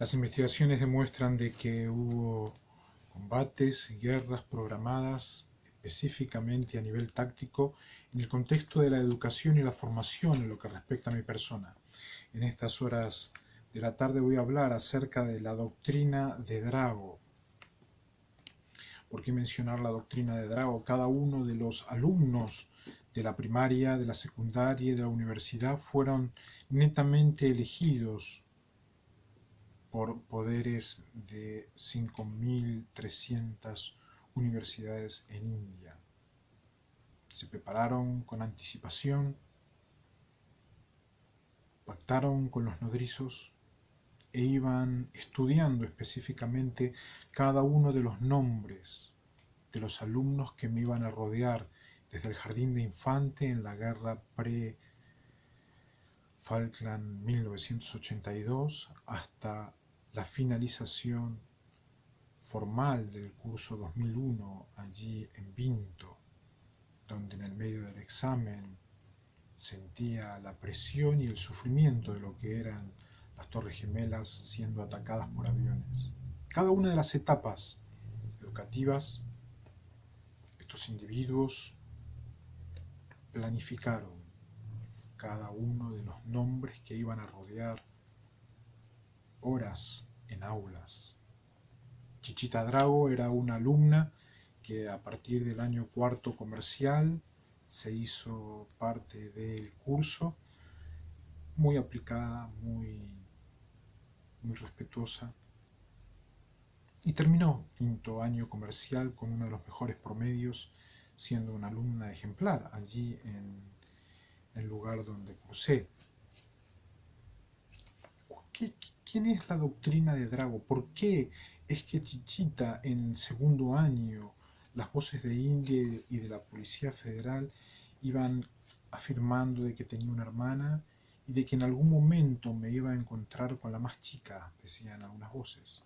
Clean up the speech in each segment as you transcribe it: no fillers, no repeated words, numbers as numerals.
Las investigaciones demuestran de que hubo combates y guerras programadas específicamente a nivel táctico en el contexto de la educación y la formación en lo que respecta a mi persona. En estas horas de la tarde voy a hablar acerca de la doctrina de Drago. ¿Por qué mencionar la doctrina de Drago? Cada uno de los alumnos de la primaria, de la secundaria y de la universidad fueron netamente elegidos por poderes de 5.300 universidades en India. Se prepararon con anticipación, pactaron con los nodrizos e iban estudiando específicamente cada uno de los nombres de los alumnos que me iban a rodear desde el jardín de infante en la guerra pre-Falkland 1982 hasta la finalización formal del curso 2001 allí en Vinto, donde en el medio del examen sentía la presión y el sufrimiento de lo que eran las Torres Gemelas siendo atacadas por aviones. Cada una de las etapas educativas, estos individuos planificaron cada uno de los nombres que iban a rodear horas en aulas. Chichita Drago era una alumna que a partir del año cuarto comercial se hizo parte del curso, muy aplicada, muy respetuosa, y terminó quinto año comercial con uno de los mejores promedios, siendo una alumna ejemplar allí en el lugar donde cursé. ¿Quién es la doctrina de Drago? ¿Por qué es que Chichita en segundo año, las voces de India y de la Policía Federal iban afirmando de que tenía una hermana y de que en algún momento me iba a encontrar con la más chica, decían algunas voces?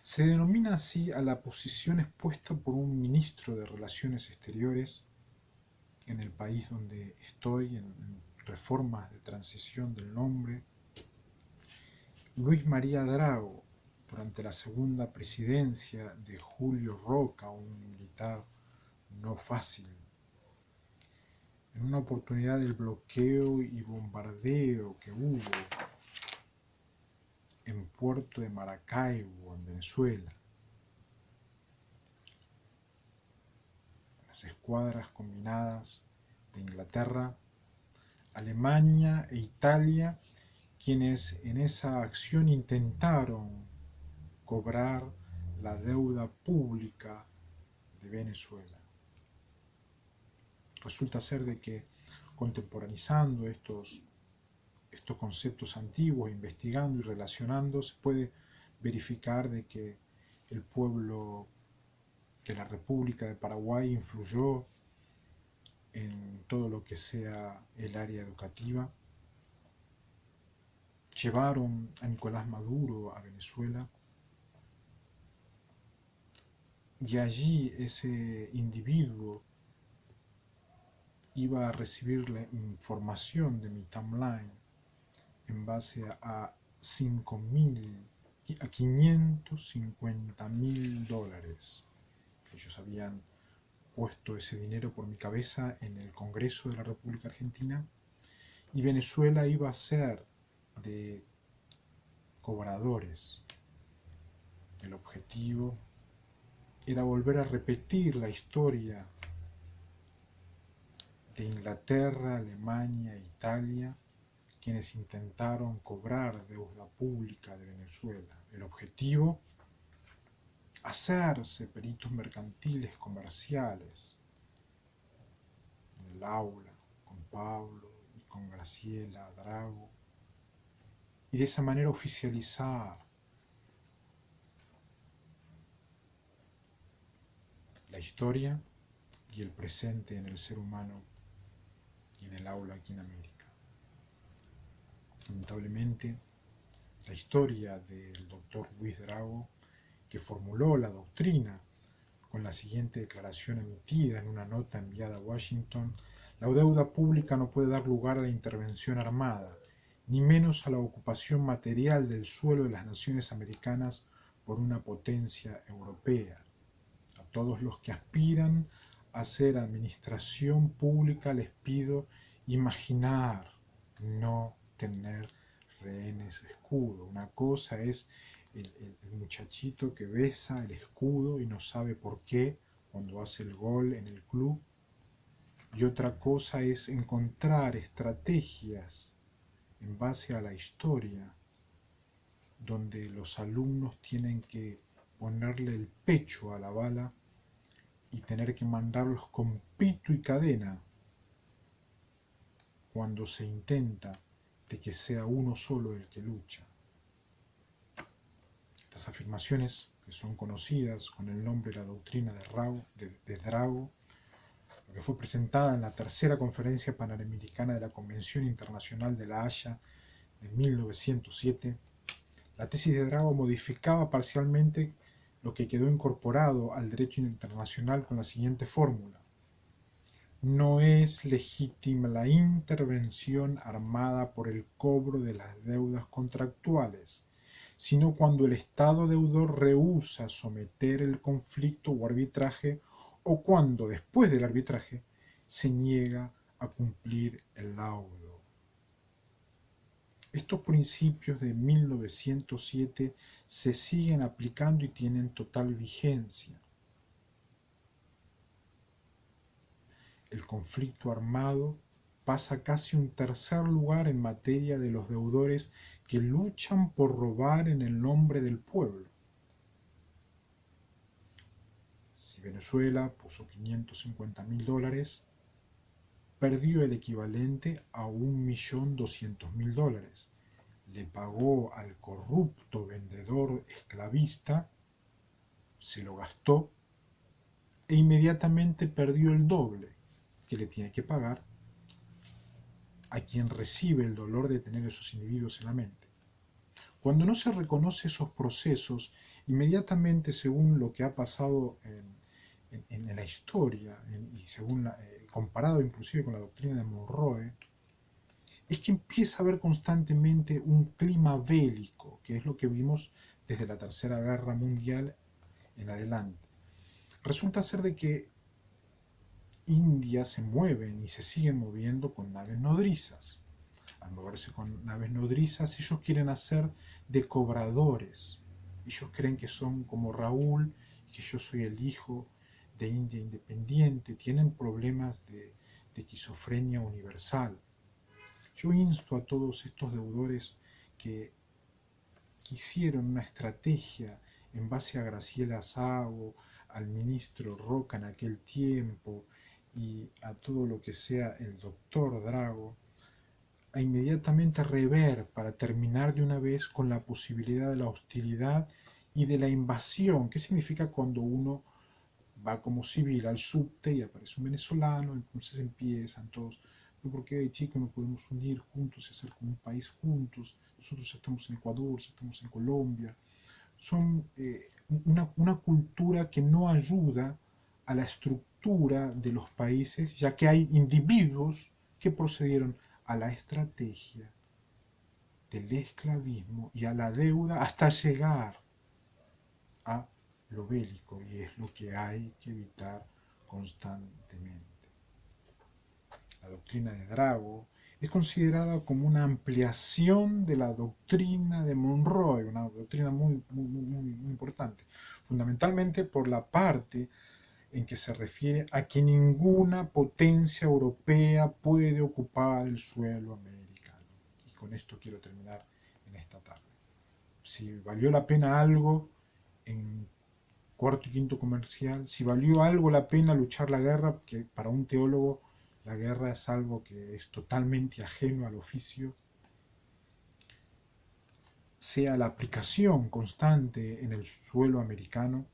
Se denomina así a la posición expuesta por un ministro de Relaciones Exteriores en el país donde estoy, en reformas de transición del nombre. Luis María Drago, durante la segunda presidencia de Julio Roca, un militar no fácil, en una oportunidad del bloqueo y bombardeo que hubo en Puerto de Maracaibo, en Venezuela, las escuadras combinadas de Inglaterra, Alemania e Italia, quienes en esa acción intentaron cobrar la deuda pública de Venezuela. Resulta ser de que contemporaneizando estos conceptos antiguos, investigando y relacionando, se puede verificar de que el pueblo de la República de Paraguay influyó en todo lo que sea el área educativa. Llevaron a Nicolás Maduro a Venezuela y allí ese individuo iba a recibir la información de mi timeline en base a $550.000. Ellos habían puesto ese dinero por mi cabeza en el Congreso de la República Argentina y Venezuela iba a ser de cobradores. El objetivo era volver a repetir la historia de Inglaterra, Alemania e Italia, quienes intentaron cobrar deuda pública de Venezuela. El objetivo, hacerse peritos mercantiles comerciales en el aula con Pablo y con Graciela Drago, y de esa manera oficializar la historia y el presente en el ser humano y en el aula aquí en América. Lamentablemente, la historia del doctor Luis Drago, que formuló la doctrina con la siguiente declaración emitida en una nota enviada a Washington: la deuda pública no puede dar lugar a la intervención armada, ni menos a la ocupación material del suelo de las naciones americanas por una potencia europea. A todos los que aspiran a hacer administración pública les pido imaginar, no tener rehenes escudo. Una cosa es el muchachito que besa el escudo y no sabe por qué cuando hace el gol en el club, y otra cosa es encontrar estrategias en base a la historia donde los alumnos tienen que ponerle el pecho a la bala y tener que mandarlos con pito y cadena cuando se intenta de que sea uno solo el que lucha. Estas afirmaciones, que son conocidas con el nombre de la doctrina de Drago, que fue presentada en la tercera conferencia panamericana de la Convención Internacional de La Haya de 1907, la tesis de Drago modificaba parcialmente lo que quedó incorporado al derecho internacional con la siguiente fórmula: no es legítima la intervención armada por el cobro de las deudas contractuales, sino cuando el Estado deudor rehúsa someter el conflicto o arbitraje, o cuando, después del arbitraje, se niega a cumplir el laudo. Estos principios de 1907 se siguen aplicando y tienen total vigencia. El conflicto armado pasa casi un tercer lugar en materia de los deudores que luchan por robar en el nombre del pueblo. Si Venezuela puso $550.000, perdió el equivalente a $1.200.000. Le pagó al corrupto vendedor esclavista, se lo gastó e inmediatamente perdió el doble que le tiene que pagar a quien recibe el dolor de tener esos individuos en la mente. Cuando no se reconoce esos procesos, inmediatamente, según lo que ha pasado en la historia, y según comparado inclusive con la doctrina de Monroe, es que empieza a haber constantemente un clima bélico, que es lo que vimos desde la Tercera Guerra Mundial en adelante. Resulta ser de que India se mueven y se siguen moviendo con naves nodrizas. Al moverse con naves nodrizas, ellos quieren hacer de cobradores. Ellos creen que son como Raúl, que yo soy el hijo de India independiente. Tienen problemas de esquizofrenia universal. Yo insto a todos estos deudores que hicieron una estrategia en base a Graciela Sago, al ministro Roca en aquel tiempo, y a todo lo que sea el doctor Drago, a inmediatamente rever para terminar de una vez con la posibilidad de la hostilidad y de la invasión. ¿Qué significa cuando uno va como civil al subte y aparece un venezolano? Entonces empiezan todos: ¿por qué, chicos, no podemos unir juntos y hacer como un país juntos? Nosotros ya estamos en Ecuador, ya estamos en Colombia. Son una cultura que no ayuda a la estructura de los países, ya que hay individuos que procedieron a la estrategia del esclavismo y a la deuda hasta llegar a lo bélico, y es lo que hay que evitar constantemente. La doctrina de Drago es considerada como una ampliación de la doctrina de Monroe, una doctrina muy importante, fundamentalmente por la parte en que se refiere a que ninguna potencia europea puede ocupar el suelo americano. Y con esto quiero terminar en esta tarde. Si valió la pena algo en cuarto y quinto comercial, si valió algo la pena luchar la guerra, que para un teólogo la guerra es algo que es totalmente ajeno al oficio, sea la aplicación constante en el suelo americano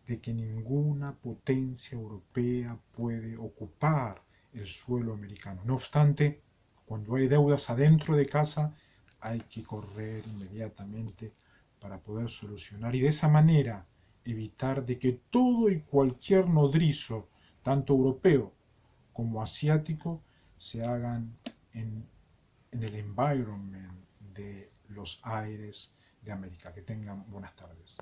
de que ninguna potencia europea puede ocupar el suelo americano. No obstante, cuando hay deudas adentro de casa, hay que correr inmediatamente para poder solucionar y de esa manera evitar de que todo y cualquier nodrizo, tanto europeo como asiático, se hagan en en el environment de los aires de América. Que tengan buenas tardes.